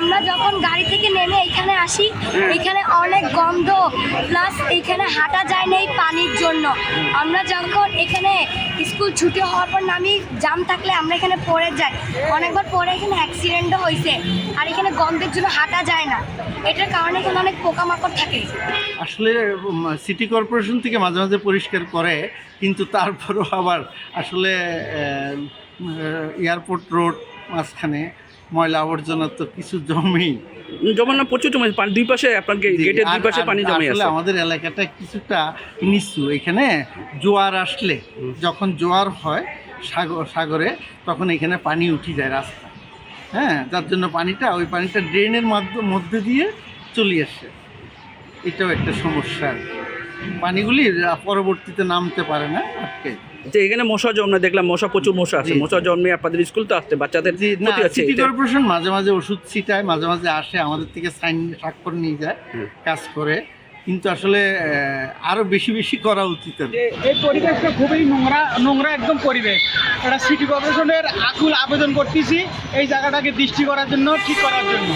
আমরা যখন গাড়ি থেকে নেমে এখানে আসি, এখানে অনেক গন্ধ, প্লাস এখানে হাঁটা যায় না এই পানির জন্য। আমরা যখন এখানে স্কুল ছুটি হওয়ার পর নামি, জাম থাকলে আমরা এখানে পড়ে যাই, অনেকবার পরে এখানে অ্যাক্সিডেন্টও হয়েছে। আর এখানে গন্ধের জন্য হাঁটা যায় না, এটার কারণে এখানে অনেক পোকামাকড় থাকে। আসলে সিটি কর্পোরেশন থেকে মাঝে মাঝে পরিষ্কার করে, কিন্তু তারপরও আবার আসলে এয়ারপোর্ট রোড মাঝখানে ময়লা আবর্জনা তো কিছু জমেই। জমা না, প্রচুর জমে পানি, দুই পাশে আপনার গেটের দুই পাশে পানি জমে আছে। আমাদের এলাকাটা কিছুটা নিচু, এখানে জোয়ার আসলে, যখন জোয়ার হয় সাগরে, তখন এখানে পানি উঠে যায় রাস্তা, হ্যাঁ, যার জন্য ওই পানিটা ড্রেনের মধ্যে দিয়ে চলে আসে। এটাও একটা সমস্যা। পানিগুলি পরবর্তীতে নামতে পারে না, আটকে। যে এখানে মশা জন্মে দেখলাম, প্রচুর মশা আছে, মশা জন্মে আপনাদের স্কুল তো আসছে, বাচ্চাদের ক্ষতি হচ্ছে। সিটি কর্পোরেশন মাঝে মাঝে ওষুধ ছিটায়, মাঝে মাঝে আসে, আমাদের থেকে স্বাক্ষর নিয়ে যায়, কাজ করে, কিন্তু আসলে আরো বেশি বেশি করা উচিত। এই পরিবেশটা খুবই নোংরা একদম পরিবেশ। এটা সিটি কর্পোরেশনের আকুল আবেদন করতেছি এই জায়গাটাকে দৃষ্টি করার জন্য, ঠিক করার জন্য।